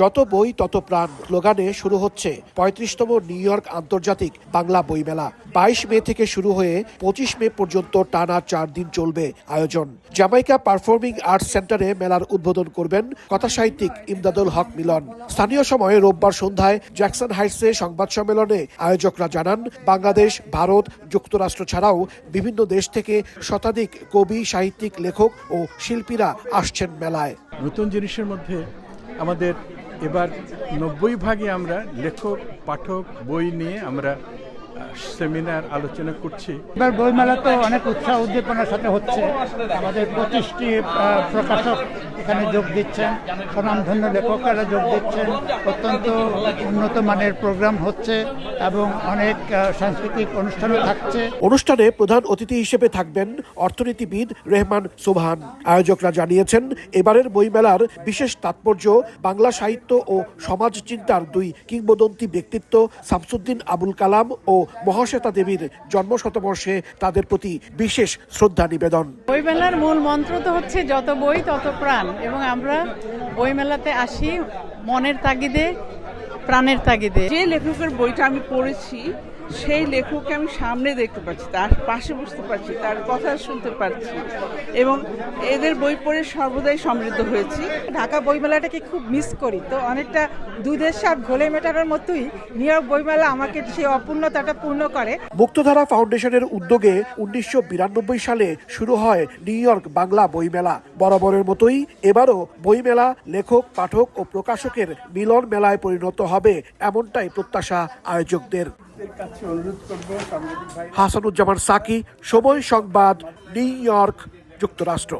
যত বই তত প্রাণ স্লোগানে শুরু হচ্ছে ৩৫তম নিউ ইয়র্ক আন্তর্জাতিক বাংলা বইমেলা। ২২ মে থেকে শুরু হয়ে ২৫ মে পর্যন্ত টানা ৪ দিন চলবে আয়োজন। জামাইকা পারফর্মিং আর্টস সেন্টারে মেলার উদ্বোধন করবেন কথাসাহিত্যিক ইমদাদুল হক মিলন। স্থানীয় সময়ে রোববার সন্ধ্যায় জ্যাকসন হাইটসে সংবাদ সম্মেলনে আয়োজকরা জানান, বাংলাদেশ, ভারত, যুক্তরাষ্ট্র ছাড়াও বিভিন্ন দেশ থেকে শতাধিক কবি, সাহিত্যিক, লেখক ও শিল্পীরা আসছেন মেলায়। নতুন জিনিসের মধ্যে আমাদের এবার ৯০ আমরা লেখক, পাঠক, বই নিয়ে আমরা সেমিনার আলোচনা করছি। এবার বইমেলা তো অনেক উৎসাহ উদ্দীপনার সাথে হচ্ছে। আমাদের ২৫টি প্রকাশক এখানে যোগ দিচ্ছেন, স্বনামধন্য লেখকেরা যোগ দিচ্ছেন। অত্যন্ত উন্নত মানের প্রোগ্রাম হচ্ছে এবং অনেক সাংস্কৃতিক অনুষ্ঠানও থাকছে। অনুষ্ঠানে প্রধান অতিথি হিসেবে থাকবেন অর্থনীতিবিদ রেহমান সুবহান। আয়োজকরা জানিয়েছেন, এবারের বইমেলার বিশেষ তাৎপর্য বাংলা সাহিত্য ও সমাজ চিন্তার দুই কিংবদন্তি ব্যক্তিত্ব শামসুদ্দিন আবুল কালাম ও মহাশ্বেতা দেবীর জন্মশতবর্ষে তাদের প্রতি বিশেষ শ্রদ্ধা নিবেদন। বইমেলার মূল মন্ত্র তো হচ্ছে যত বই তত প্রাণ, এবং আমরা বইমেলাতে আসি মনের তাগিদে, প্রাণের তাগিদে। যে লেখকের বইটা আমি পড়েছি সেই লেখককে আমি সামনে দেখতে পাচ্ছি, তার পাশে বসতে পারছি, তার কথা শুনতে পারছি এবং এদের বই পড়ে সর্বদাই সমৃদ্ধ হয়েছি। ঢাকা বইমেলাটাকে খুব মিস করি, তো অনেকটা দুধের সাপ ঘোলে মেটানোর মতোই নিউ ইয়র্ক বইমেলা আমাকে সেই অপূর্ণতাটা পূর্ণ করে। মুক্তধারা ফাউন্ডেশনের উদ্যোগে ১৯৯২ সালে শুরু হয় নিউ ইয়র্ক বাংলা বইমেলা। বরাবরের মতোই এবারও বইমেলা লেখক, পাঠক ও প্রকাশকের মিলন মেলায় পরিণত হবে, এমনটাই প্রত্যাশা আয়োজকদের। হাসানুজ্জামান সাকি, সময় সংবাদ, নিউ ইয়র্ক, যুক্তরাষ্ট্র।